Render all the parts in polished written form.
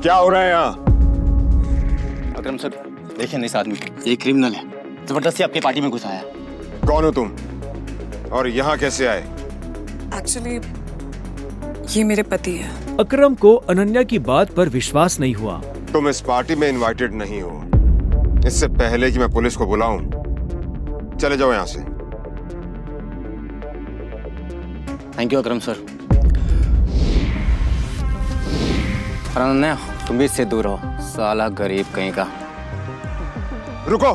क्या हो रहा है यहाँ? अकरम सर, देखिए ना इस आदमी को, ये क्रिमिनल है, जबरदस्ती आपकी पार्टी में घुसाया है। कौन हो तुम और यहाँ कैसे आए? एक्चुअली ये मेरे पति है। अकरम को अनन्या की बात पर विश्वास नहीं हुआ। तुम इस पार्टी में इनवाइटेड नहीं हो। इससे पहले कि मैं पुलिस को बुलाऊं, चले जाओ यहाँ से। Thank you Akram sir. Ananya, तुम भी इससे दूर रहो, साला गरीब कहीं का। रुको।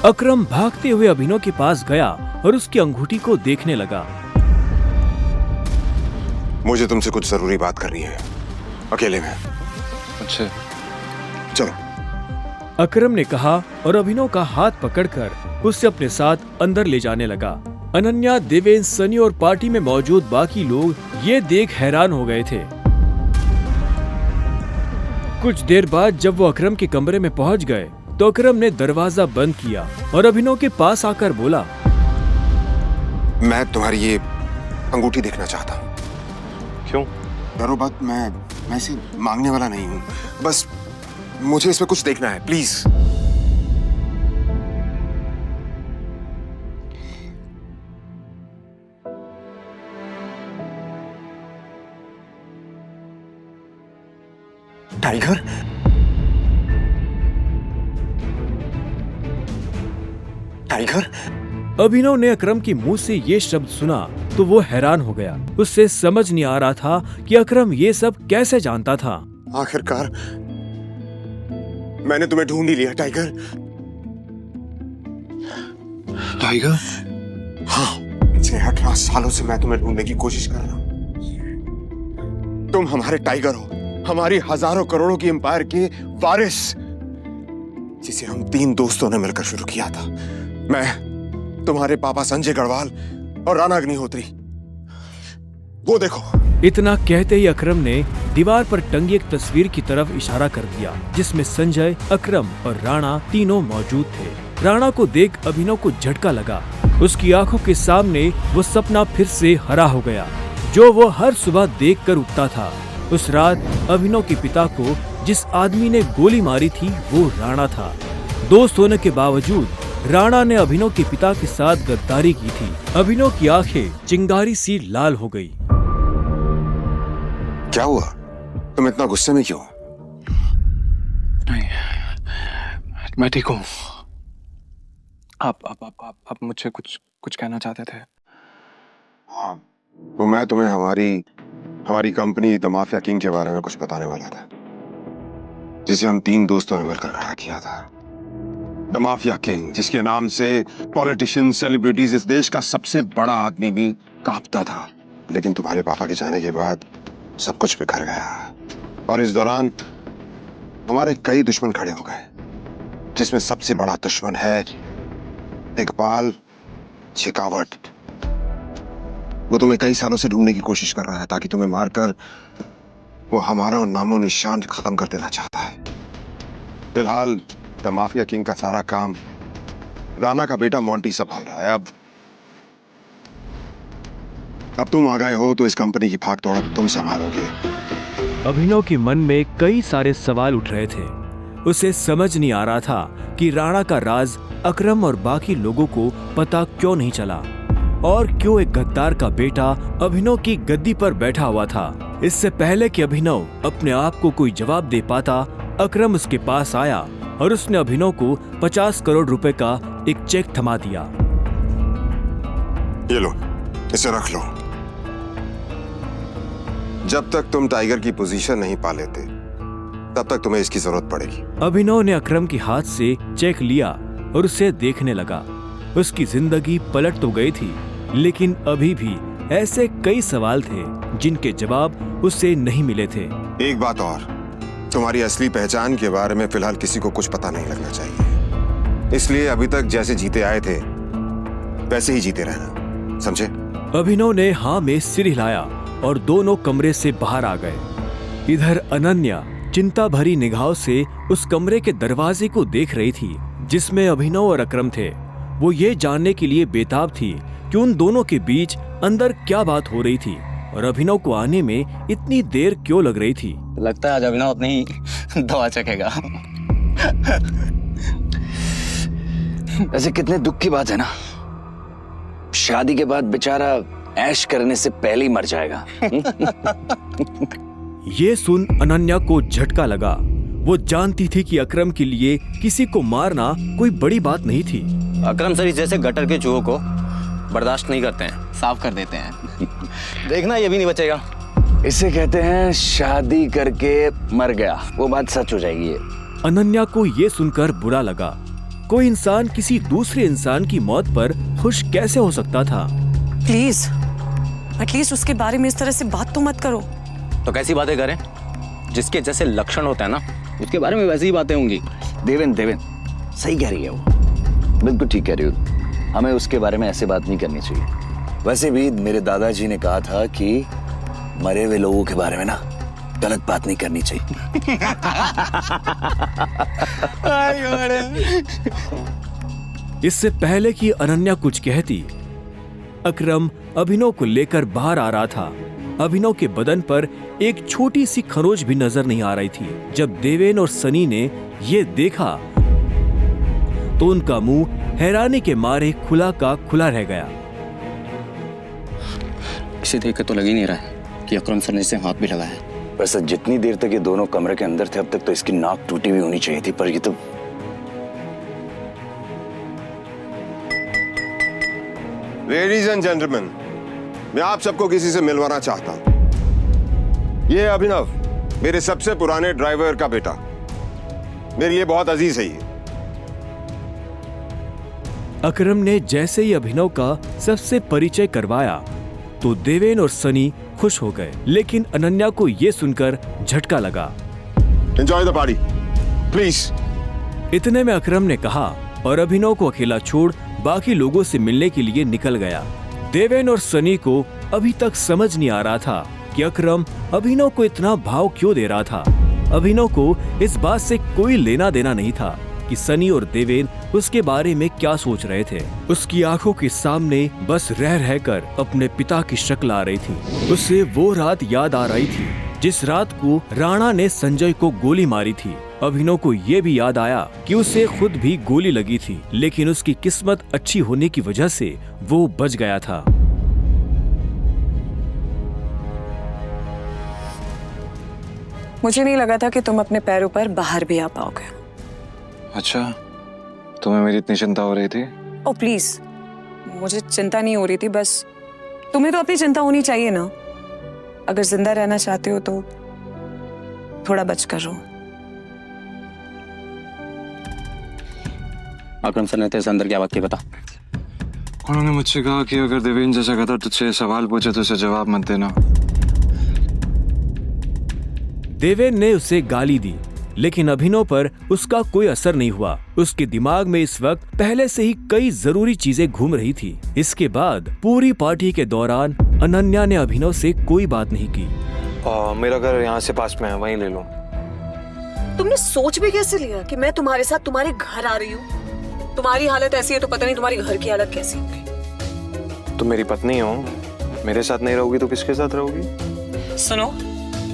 अकरम भागते हुए अभिनव के पास गया और उसकी अंगूठी को देखने लगा। मुझे तुमसे कुछ जरूरी बात करनी है, अकेले में। अच्छा, चलो। अकरम ने कहा और अभिनव का हाथ पकड़कर उसे अपने साथ अंदर ले जाने लगा। अनन्या, देवेंद्र, सनी और पार्टी में मौजूद बाकी लोग ये देख हैरान हो गए थे। कुछ देर बाद जब वो अकरम के कमरे में पहुंच गए तो अकरम ने दरवाजा बंद किया और अभिनव के पास आकर बोला, मैं तुम्हारी ये अंगूठी देखना चाहता हूँ। क्यों? डरो मत, मैं इसे मांगने वाला नहीं हूँ, बस मुझे इसमें कुछ देखना है, प्लीज। टाइगर? टाइगर? अभिनव ने अकरम के मुंह से ये शब्द सुना तो वो हैरान हो गया। उससे समझ नहीं आ रहा था कि अकरम ये सब कैसे जानता था। आखिरकार मैंने तुम्हें ढूंढ ही लिया, टाइगर। टाइगर? हाँ, पिछले 18 सालों से मैं तुम्हें ढूंढने की कोशिश कर रहा हूं। तुम हमारे टाइगर हो, हमारी हजारों करोड़ों की एम्पायर के वारिस, जिसे हम 3 दोस्तों ने मिलकर शुरू किया था। मैं, तुम्हारे पापा संजय गढ़वाल और राणा अग्निहोत्री। वो देखो। इतना कहते ही अकरम ने दीवार पर टंगी एक तस्वीर की तरफ इशारा कर दिया, जिसमें संजय, अकरम और राणा तीनों मौजूद थे। राणा को देख अभिनव को झटका लगा। उसकी आंखों के सामने वो सपना फिर से हरा हो गया, जो वो हर सुबह देखकर उठता था। उस रात अभिनव के पिता को जिस आदमी ने गोली मारी थी वो राणा था। दोस्त होने के बावजूद राणा ने अभिनव के पिता के साथ गद्दारी की थी। अभिनव की आंखें चिंगारी सी लाल हो गई। क्या हुआ? तुम इतना गुस्से में क्यों? नहीं, मैं ठीक हूँ। आप मुझसे कुछ कहना चाहते थे? हाँ, तो मैं तुम्हें हमारी कंपनी द माफिया किंग के बारे में कुछ बताने वाला था, जिसे हम 3 दोस्तों ने मिलकर खड़ा किया था। द माफिया किंग, जिसके नाम से पॉलिटिशियन, सेलिब्रिटीज, इस देश का सबसे बड़ा आदमी भी कांपता था। लेकिन तुम्हारे पापा के जाने के बाद सब कुछ बिखर गया, और इस दौरान हमारे कई दुश्मन खड़े हो गए, जिसमें सबसे बड़ा दुश्मन है इकबाल शेखावत। वो तुम्हें कई सालों से ढूंढने की कोशिश कर रहा है, ताकि तुम्हें मारकर वो हमारा नामो निशान खत्म कर देना चाहता है। फिलहाल द माफिया किंग का सारा काम राणा का बेटा मोंटी संभाल रहा है। अब तुम आ गए हो तो इस कंपनी की भाग दौड़ तुम संभालोगे। अभिनव के मन में कई सारे सवाल उठ रहे थे। उसे समझ नहीं आ रहा था कि राणा का राज अकरम और बाकी लोगों को पता क्यों नहीं चला, और क्यों एक गद्दार का बेटा अभिनव की गद्दी पर बैठा हुआ था। इससे पहले कि अभिनव अपने आप को कोई जवाब दे पाता, अकरम उसके पास आया और उसने अभिनव को 50 करोड़ रुपए का एक चेक थमा दिया। ये लो, इसे रख लो। जब तक तुम टाइगर की पोजीशन नहीं पा लेते, तब तक तुम्हें इसकी जरूरत पड़ेगी। अभिनव ने अकरम के हाथ से चेक लिया और उसे देखने लगा। उसकी जिंदगी पलट तो गई थी, लेकिन अभी भी ऐसे कई सवाल थे जिनके जवाब उसे नहीं मिले थे। एक बात और, तुम्हारी असली पहचान के बारे में फिलहाल किसी को कुछ पता नहीं लगना चाहिए। इसलिए अभी तक जैसे जीते आए थे वैसे ही जीते रहना, समझे? अभिनव ने हाँ में सिर हिलाया और दोनों कमरे से बाहर आ गए। इधर अनन्या चिंता भरी निगाहों से उस कमरे के दरवाजे को देख रही थी, जिसमें अभिनव और अकरम थे। वो ये जानने के लिए बेताब थी कि उन दोनों के बीच अंदर क्या बात हो रही थी। और अभिनव को आने में इतनी देर क्यों लग रही थी। लगता है आज अभिनव अपनी ही दवा चखेगा। वैसे कितने दुख की बात है ना, शादी के बाद बेचारा ऐश करने से पहले ही मर जाएगा। ये सुन अनन्या को झटका लगा। वो जानती थी कि अकरम के लिए किसी को मारना कोई बड़ी बात नहीं थी। अकरम सर जैसे गटर के चूहों को बर्दाश्त नहीं करते हैं, साफ कर देते हैं। देखना ये भी नहीं बचेगा। इसे कहते हैं शादी करके मर गया, वो बात सच हो जाएगी। अनन्या को ये सुनकर बुरा लगा। कोई इंसान किसी दूसरे इंसान की मौत पर खुश कैसे हो सकता था। प्लीज एटलीस्ट उसके बारे में इस तरह से बात तो मत करो। तो कैसी बातें करें? जिसके जैसे लक्षण होते हैं ना, उसके बारे में वैसी ही बातें होंगी। देवेन सही कह रही है वो, बिल्कुल ठीक कह रही हो। हमें उसके बारे में ऐसे बात नहीं करनी चाहिए। वैसे भी मेरे दादाजी ने कहा था कि मरे हुए लोगों के बारे में ना गलत बात नहीं करनी चाहिए। इससे पहले कि अनन्या कुछ कहती, अकरम अभिनव को लेकर बाहर आ रहा था। अभिनव के बदन पर एक छोटी सी खरोच भी नजर नहीं आ रही थी। जब देवेन और सनी ने ये देखा तो उनका मुंह हैरानी के मारे खुला का खुला रह गया। इसे देख कर तो लग ही नहीं रहा है कि अकरम सर ने इसे हाथ भी लगाया है। वैसे जितनी देर तक ये दोनों कमरे के अंदर थे, अब तक तो इसकी नाक टूटी हुई होनी चाहिए थी, पर ये तो लेडीज एंड जेंटलमैन, मैं आप सबको किसी से मिलवाना चाहता हूं। ये अभिनव, मेरे सबसे पुराने ड्राइवर का बेटा, मेरे लिए बहुत अजीज है ये। अकरम ने जैसे ही अभिनव का सबसे परिचय करवाया तो देवेन और सनी खुश हो गए, लेकिन अनन्या को यह सुनकर झटका लगा। Enjoy the party please. इतने में अकरम ने कहा और अभिनव को अकेला छोड़ बाकी लोगों से मिलने के लिए निकल गया। देवेन और सनी को अभी तक समझ नहीं आ रहा था कि अकरम अभिनव को इतना भाव क्यों दे रहा था। अभिनव को इस बात से कोई लेना देना नहीं था कि सनी और देवेन उसके बारे में क्या सोच रहे थे। उसकी आंखों के सामने बस रह रहकर अपने पिता की शक्ल आ रही थी। उसे वो रात याद आ रही थी जिस रात को राणा ने संजय को गोली मारी थी। अभिनव को ये भी याद आया कि उसे खुद भी गोली लगी थी, लेकिन उसकी किस्मत अच्छी होने की वजह से वो बच गया था। मुझे नहीं लगा था कि तुम अपने पैरों पर बाहर भी आ पाओगे। अच्छा, तुम्हें मेरी इतनी चिंता हो रही थी? ओ प्लीज, मुझे चिंता नहीं हो रही थी, बस तुम्हें तो अपनी चिंता होनी चाहिए ना। अगर जिंदा रहना चाहते हो तो थोड़ा बचकर रहो। अकरम सर ने तेरे अंदर क्या बात की, बता। उन्होंने मुझसे कहा कि अगर देवेन जैसा गधा तुझसे सवाल पूछे तो उसे जवाब मत देना। देवेन ने उसे गाली दी, लेकिन अभिनव पर उसका कोई असर नहीं हुआ। उसके दिमाग में इस वक्त पहले से ही कई जरूरी चीजें घूम रही थी। इसके बाद पूरी पार्टी के दौरान अनन्या ने अभिनव से कोई बात नहीं की। मेरा घर यहाँ से पास में है, वहीं ले लो। तुमने सोच भी कैसे लिया कि मैं तुम्हारे साथ तुम्हारे घर आ रही हूँ? तुम्हारी हालत ऐसी है तो पता नहीं तुम्हारी घर की हालत कैसी होगी। तुम मेरी पत्नी हो, मेरे साथ नहीं रहोगी तो किसके साथ रहोगी? सुनो,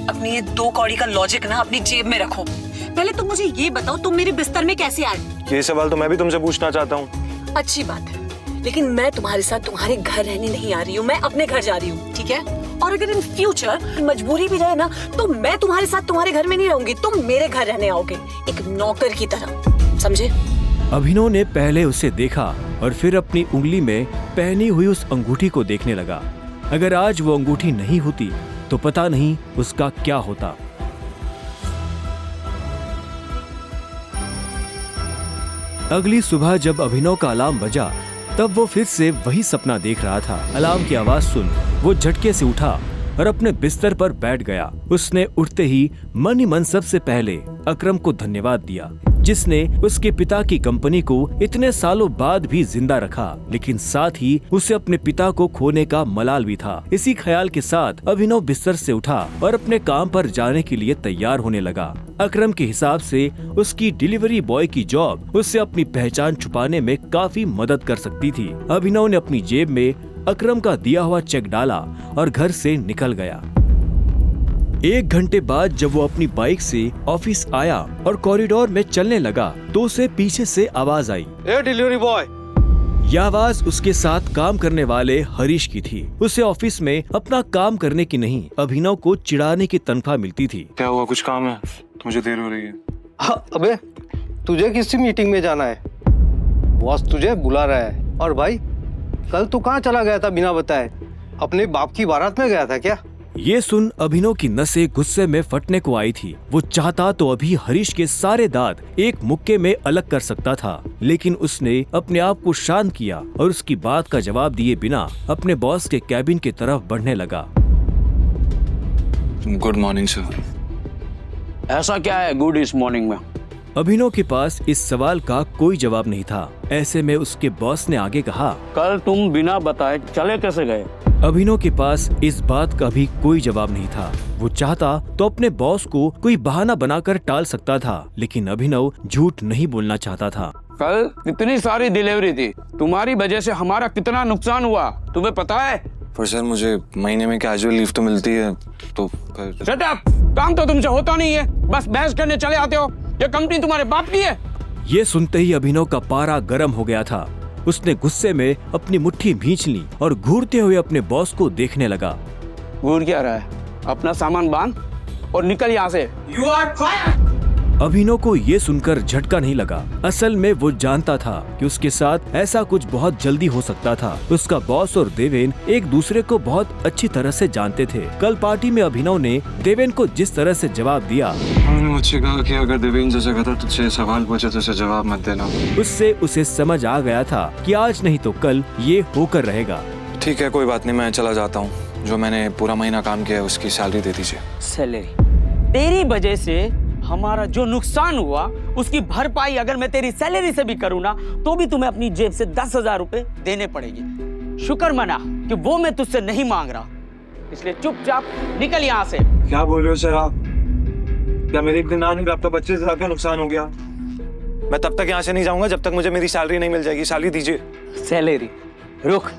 अपनी ये 2 कौड़ी का लॉजिक ना अपनी जेब में रखो। पहले तुम मुझे ये बताओ, तुम मेरे बिस्तर में कैसे आए? ये सवाल तो मैं भी तुमसे पूछना चाहता हूँ। अच्छी बात है, लेकिन मैं तुम्हारे साथ तुम्हारे घर रहने नहीं आ रही हूँ, मैं अपने घर जा रही हूँ, ठीक है? और अगर इन फ्यूचर मजबूरी भी रहे ना, तो मैं तुम्हारे साथ तुम्हारे घर में नहीं रहूंगी, तुम मेरे घर रहने आओगे, एक नौकर की तरह, समझे? अभिनव ने पहले उसे देखा और फिर अपनी उंगली में पहनी हुई उस अंगूठी को देखने लगा। अगर आज वो अंगूठी नहीं होती तो पता नहीं उसका क्या होता। अगली सुबह जब अभिनव का अलार्म बजा, तब वो फिर से वही सपना देख रहा था। अलार्म की आवाज सुन वो झटके से उठा और अपने बिस्तर पर बैठ गया। उसने उठते ही मन ही मन सबसे पहले अकरम को धन्यवाद दिया, जिसने उसके पिता की कंपनी को इतने सालों बाद भी जिंदा रखा, लेकिन साथ ही उसे अपने पिता को खोने का मलाल भी था। इसी ख्याल के साथ अभिनव बिस्तर से उठा और अपने काम पर जाने के लिए तैयार होने लगा। अकरम के हिसाब से उसकी डिलीवरी बॉय की जॉब उसे अपनी पहचान छुपाने में काफी मदद कर सकती थी। अभिनव ने अपनी जेब में अकरम का दिया हुआ चेक डाला और घर से निकल गया। 1 घंटे बाद जब वो अपनी बाइक से ऑफिस आया और कॉरिडोर में चलने लगा तो उसे पीछे से आवाज आई। A delivery boy. यह आवाज उसके साथ काम करने वाले हरीश की थी। उसे ऑफिस में अपना काम करने की नहीं, अभिनव को चिढ़ाने की तनख्वाह मिलती थी। क्या हुआ, कुछ काम है? मुझे देर हो रही है। हाँ, अबे तुझे किसी मीटिंग में जाना है, बॉस तुझे बुला रहा है। और भाई कल तू कहाँ चला गया था बिना बताए? अपने बाप की बारात में गया था क्या? ये सुन अभिनव की नसें गुस्से में फटने को आई थी। वो चाहता तो अभी हरीश के सारे दांत एक मुक्के में अलग कर सकता था, लेकिन उसने अपने आप को शांत किया और उसकी बात का जवाब दिए बिना अपने बॉस के कैबिन की तरफ बढ़ने लगा। Good morning sir. ऐसा क्या है गुड इस मॉर्निंग में? अभिनव के पास इस सवाल का कोई जवाब नहीं था। ऐसे में उसके बॉस ने आगे कहा, कल तुम बिना बताए चले कैसे गए? अभिनव के पास इस बात का भी कोई जवाब नहीं था। वो चाहता तो अपने बॉस को कोई बहाना बनाकर टाल सकता था, लेकिन अभिनव झूठ नहीं बोलना चाहता था। कल कितनी सारी डिलीवरी थी, तुम्हारी वजह से हमारा कितना नुकसान हुआ तुम्हें पता है? पर सर मुझे महीने में कैजुअल लीव तो मिलती है, तो फिर शट अप! काम तो तुमसे होता नहीं है, बस बहस करने चले आते हो। ये कंपनी तुम्हारे बाप की है। ये सुनते ही अभिनव का पारा गर्म हो गया था। उसने गुस्से में अपनी मुट्ठी भींच ली और घूरते हुए अपने बॉस को देखने लगा। घूर क्या रहा है? अपना सामान बांध और निकल यहाँ से। You are fired! अभिनव को ये सुनकर झटका नहीं लगा। असल में वो जानता था कि उसके साथ ऐसा कुछ बहुत जल्दी हो सकता था। उसका बॉस और देवेन एक दूसरे को बहुत अच्छी तरह से जानते थे। कल पार्टी में अभिनव ने देवेन को जिस तरह से जवाब दिया, उन्होंने मुझसे कहा कि अगर देवेंद्र जैसा कहता तुझसे सवाल पूछे तो उसे जवाब मत देना। उससे उसे समझ आ गया था कि आज नहीं तो कल ये होकर रहेगा। ठीक है, कोई बात नहीं, मैं चला जाता हूँ। जो मैंने पूरा महीना काम किया है उसकी सैलरी दे दीजिए। सैलरी? तेरी वजह से हमारा जो नुकसान हुआ उसकी भरपाई अगर मैं तेरी सैलरी से भी करूँ ना तो भी तुम्हें अपनी जेब से 10,000 रुपए देने पड़ेगी। शुक्र मना कि वो मैं तुझसे नहीं मांग रहा, इसलिए चुपचाप निकल यहाँ से। क्या बोल रहे हो सर आप? क्या मेरे एक दिन आने का आपका 25,000 का नुकसान हो गया? मैं तब तक यहाँ से नहीं जाऊंगा जब तक मुझे मेरी सैलरी नहीं मिल जाएगी। सैलरी दीजिए। सैलरी? रुक,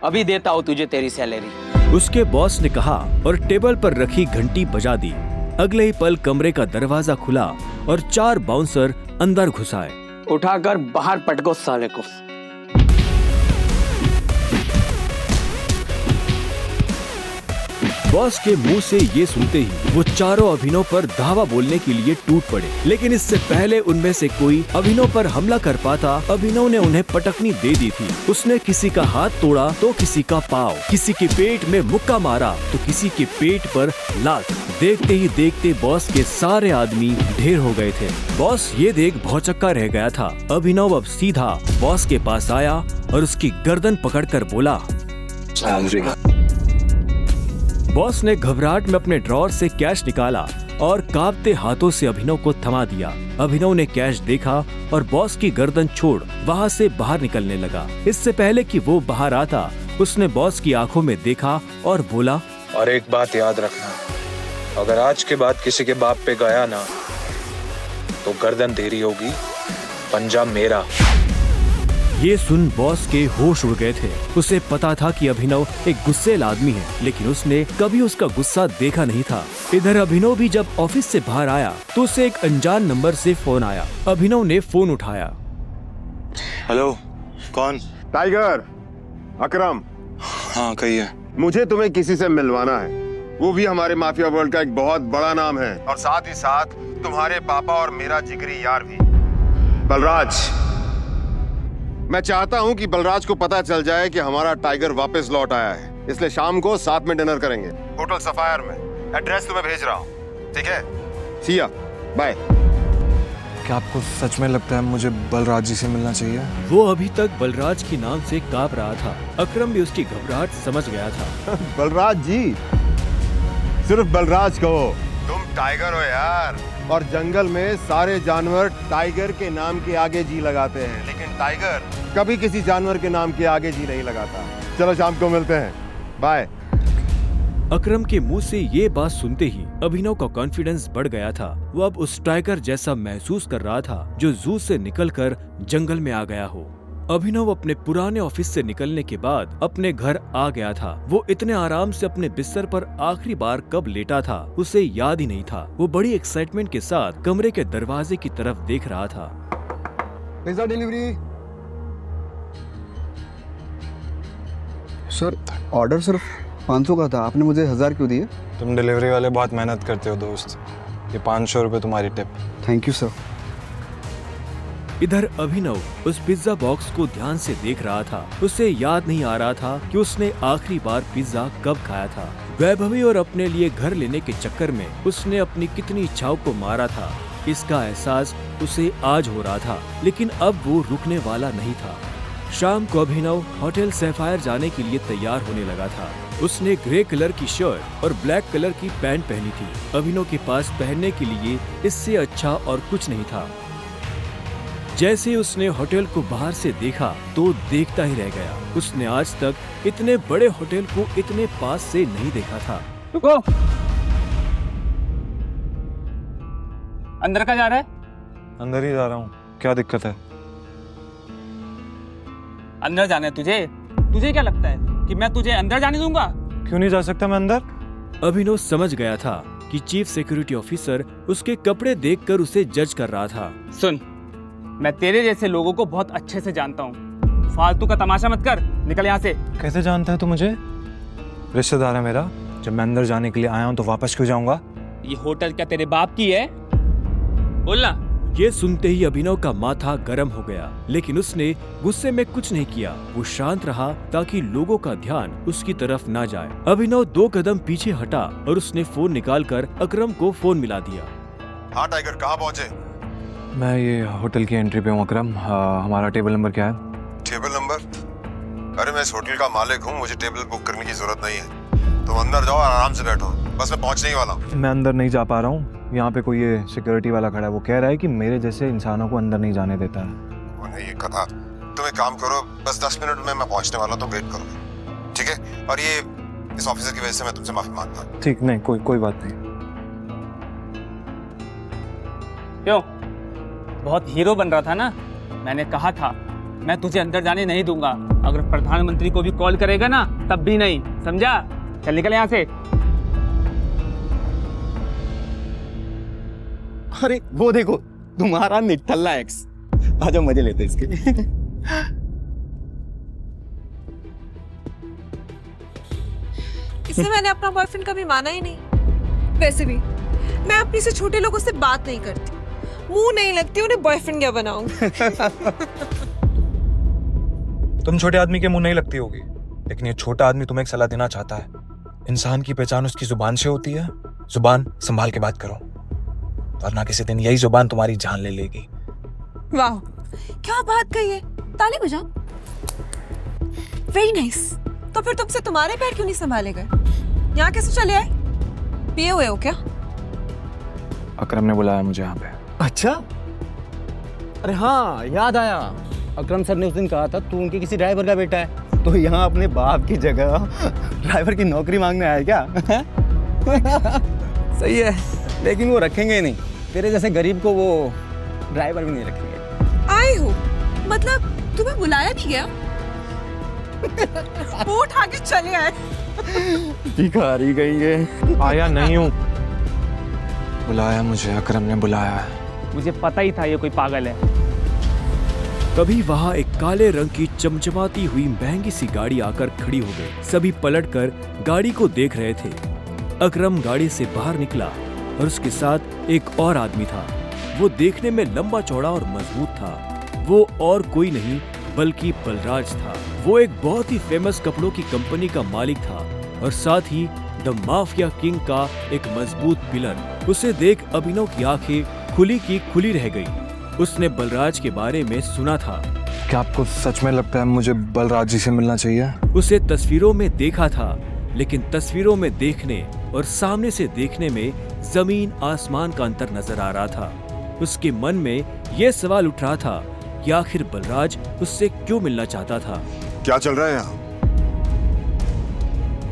अभी देता हूँ तुझे तेरी सैलरी। उसके बॉस ने कहा और टेबल पर रखी घंटी बजा दी। अगले ही पल कमरे का दरवाजा खुला और 4 बाउंसर अंदर घुस आए। उठाकर बाहर पटको साले को। बॉस के मुंह से ये सुनते ही वो चारों अभिनव पर धावा बोलने के लिए टूट पड़े, लेकिन इससे पहले उनमें से कोई अभिनव पर हमला कर पाता, अभिनव ने उन्हें पटकनी दे दी थी। उसने किसी का हाथ तोड़ा तो किसी का पाँव, किसी के पेट में मुक्का मारा तो किसी के पेट पर लात। देखते ही देखते बॉस के सारे आदमी ढेर हो गए थे। बॉस ये देख भौचक्का रह गया था। अभिनव अब सीधा बॉस के पास आया और उसकी गर्दन पकड़कर बोला, बॉस ने घबराहट में अपने ड्रॉअर से कैश निकाला और कांपते हाथों से अभिनव को थमा दिया। अभिनव ने कैश देखा और बॉस की गर्दन छोड़ वहाँ से बाहर निकलने लगा। इससे पहले कि वो बाहर आता, उसने बॉस की आंखों में देखा और बोला, और एक बात याद रखना, अगर आज के बाद किसी के बाप पे गया ना तो गर्दन तेरी होगी, पंजा मेरा। ये सुन बॉस के होश उड़ गए थे। उसे पता था कि अभिनव एक गुस्सैल आदमी है, लेकिन उसने कभी उसका गुस्सा देखा नहीं था। इधर अभिनव भी जब ऑफिस से बाहर आया तो उसे एक अनजान नंबर से फोन आया। अभिनव ने फोन उठाया। हेलो, कौन? टाइगर, अकरम। हाँ कहिए। मुझे तुम्हें किसी से मिलवाना है, वो भी हमारे माफिया वर्ल्ड का एक बहुत बड़ा नाम है, और साथ ही साथ तुम्हारे पापा और मेरा जिगरी यार भी, बलराज। मैं चाहता हूं कि बलराज को पता चल जाए कि हमारा टाइगर वापस लौट आया है, इसलिए शाम को साथ में डिनर करेंगे होटल सफायर में। एड्रेस तुम्हें भेज रहा हूं, ठीक है? सी या, बाय। क्या आपको सच में लगता है मुझे बलराज जी से मिलना चाहिए? वो अभी तक बलराज के नाम से कांप रहा था। अकरम भी उसकी घबराहट समझ गया था। बलराज जी, सिर्फ बलराज कहो। तुम टाइगर हो यार, और जंगल में सारे जानवर टाइगर के नाम के आगे जी लगाते हैं, लेकिन टाइगर कभी किसी जानवर के नाम के आगे जी नहीं लगाता। चलो शाम को मिलते हैं, बाय। अकरम के मुंह से ये बात सुनते ही अभिनव का कॉन्फिडेंस बढ़ गया था। वो अब उस टाइगर जैसा महसूस कर रहा था जो जू से निकलकर जंगल में आ गया हो। अभिनव अपने पुराने ऑफिस से निकलने के बाद अपने घर आ गया था। वो इतने आराम से अपने बिस्तर पर आखिरी बार कब लेटा था उसे याद ही नहीं था। वो बड़ी एक्साइटमेंट के साथ कमरे के दरवाजे की तरफ देख रहा था। Pizza delivery. सर ऑर्डर सिर्फ 500 का था, आपने मुझे 1000 क्यों दिए? तुम डिलीवरी वाले बहुत मेहनत करते हो दोस्त, ये 500 रुपये तुम्हारी टिप। Thank you sir. इधर अभिनव उस पिज्जा बॉक्स को ध्यान से देख रहा था। उसे याद नहीं आ रहा था कि उसने आखिरी बार पिज्जा कब खाया था। वैभवी और अपने लिए घर लेने के चक्कर में उसने अपनी कितनी इच्छाओं को मारा था, इसका एहसास उसे आज हो रहा था। लेकिन अब वो रुकने वाला नहीं था। शाम को अभिनव होटल सैफायर जाने के लिए तैयार होने लगा था। उसने ग्रे कलर की शर्ट और ब्लैक कलर की पैंट पहनी थी। अभिनव के पास पहनने के लिए इससे अच्छा और कुछ नहीं था। जैसे ही उसने होटल को बाहर से देखा तो देखता ही रह गया। उसने आज तक इतने बड़े होटल को इतने पास से नहीं देखा था। रुको, अंदर का जा रहा है? अंदर ही जा रहा हूँ, क्या दिक्कत है? अंदर जाना है तुझे? तुझे क्या लगता है कि मैं तुझे अंदर जाने दूंगा? क्यों नहीं जा सकता मैं अंदर? अभिनव समझ गया था कि चीफ सिक्योरिटी ऑफिसर उसके कपड़े देखकर उसे जज कर रहा था। सुन, मैं तेरे जैसे लोगों को बहुत अच्छे से जानता हूँ। फालतू का तमाशा मत कर, निकल यहाँ से। कैसे जानता है तू मुझे? रिश्तेदार है मेरा। जब मैं अंदर जाने के लिए आया हूँ तो वापस क्यों जाऊंगा? ये होटल क्या तेरे बाप की है? बोलना। ये सुनते ही अभिनव का माथा गर्म हो गया, लेकिन उसने गुस्से में कुछ नहीं किया। वो शांत रहा ताकि लोगों का ध्यान उसकी तरफ ना जाए। अभिनव 2 कदम पीछे हटा और उसने फोन निकालकर अकरम को फोन मिला दिया। हाँ टाइगर, कहाँ पहुँचे? मैं ये होटल की एंट्री पे हूँ अकरम। हमारा टेबल नंबर क्या है? Table number? अरे मैं इस होटल का मालिक हूँ, मुझे टेबल बुक करने की जरूरत नहीं है। तुम अंदर जाओ, आराम से बैठो, बस मैं पहुँचने ही वाला हूँ। मैं अंदर नहीं जा पा रहा हूँ। यहाँ पे कोई ये सिक्योरिटी वाला खड़ा है, वो कह रहा है कि मेरे जैसे इंसानों को अंदर नहीं जाने देता है। उन्हें ये कहा, तुम एक काम करो, बस 10 मिनट में मैं पहुँचने वाला, तो वेट करो, ठीक है? और ये इस ऑफिसर की वजह से मैं तुमसे माफी मांगता हूँ। ठीक, नहीं कोई बात नहीं। क्यों, बहुत हीरो बन रहा था ना? मैंने कहा था मैं तुझे अंदर जाने नहीं दूंगा। अगर प्रधानमंत्री को भी कॉल करेगा ना तब भी नहीं, समझा? चल निकल यहाँ से। अरे वो देखो, तुम्हारा निठल्ला एक्स। आजा मजे लेते इसके। इसे मैंने अपना बॉयफ्रेंड कभी माना ही नहीं। वैसे भी मैं अपनी से छोटे लोगों से बात नहीं करती, मुंह नहीं लगती, उन्हें बॉयफ्रेंड क्या बनाऊं? तुम छोटे आदमी के मुंह नहीं लगती होगी, लेकिन ये छोटा आदमी तुम्हें एक सलाह देना चाहता है। इंसान की पहचान उसकी जुबान से होती है। जुबान संभाल के बात करो, वरना किसी दिन यही जुबान तुम्हारी जान ले लेगी। वाह, क्या बात कही है। ताली बजाओ। Very nice. तो फिर तुमसे तुम्हारे पैर क्यों नहीं संभाले गए? यहाँ कैसे चले आए? पिए हुए हो क्या? अकरम ने बुलाया मुझे यहाँ पे। अच्छा, अरे हाँ याद आया, अकरम सर ने उस दिन कहा था तू उनके किसी ड्राइवर का बेटा है, तो यहाँ अपने बाप की जगह ड्राइवर की नौकरी मांगने आया क्या? सही है, लेकिन वो रखेंगे नहीं, तेरे जैसे गरीब को वो ड्राइवर भी नहीं रखेंगे। आए हो मतलब तुम्हें बुलाया नहीं गया? वो उठा के चले आए। भिखारी गई। आया नहीं हूँ, बुलाया मुझे, अकरम ने बुलाया है। मुझे पता ही था ये कोई पागल है। तभी वहाँ एक काले रंग की चमचमाती हुई महंगी सी गाड़ी आकर खड़ी हो गई। सभी पलटकर गाड़ी को देख रहे थे। अकरम गाड़ी से बाहर निकला और उसके साथ एक और आदमी था। वो देखने में लंबा चौड़ा और मजबूत था। वो और कोई नहीं बल्कि बलराज था। वो एक बहुत ही फेमस कपड़ों की कंपनी का मालिक था और साथ ही द माफिया किंग का एक मजबूत पिलर। उसे देख अभिनव की आंखें खुली की खुली रह गई। उसने बलराज के बारे में सुना था। क्या आपको सच में लगता है मुझे बलराज जी से मिलना चाहिए? उसे तस्वीरों में देखा था, लेकिन तस्वीरों में देखने और सामने से देखने में जमीन आसमान का अंतर नजर आ रहा था। उसके मन में यह सवाल उठ रहा था कि आखिर बलराज उससे क्यों मिलना चाहता था। क्या चल रहा है यहाँ?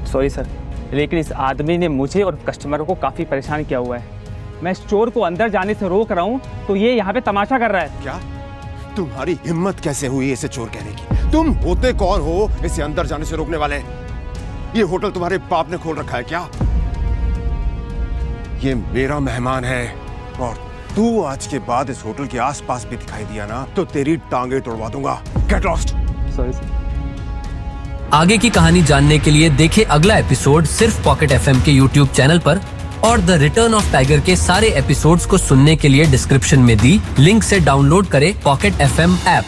सॉरी सर, लेकिन इस आदमी ने मुझे और कस्टमरों को काफी परेशान किया हुआ है। मैं स्टोर को अंदर जाने से रोक रहा हूँ तो ये यहाँ पे तमाशा कर रहा है। क्या? तुम्हारी हिम्मत कैसे हुई इसे चोर कहने की? तुम होते कौन हो इसे अंदर जाने से रोकने वाले? ये होटल तुम्हारे बाप ने खोल रखा है क्या? ये मेरा मेहमान है और तू आज के बाद इस होटल के आसपास भी दिखाई दिया ना तो तेरी टांगे तोड़वा दूंगा। Get lost. Sorry sir. आगे की कहानी जानने के लिए देखें अगला एपिसोड सिर्फ पॉकेट एफएम के YouTube चैनल पर, और द रिटर्न ऑफ टाइगर के सारे एपिसोड्स को सुनने के लिए डिस्क्रिप्शन में दी लिंक से डाउनलोड करें पॉकेट एफएम ऐप।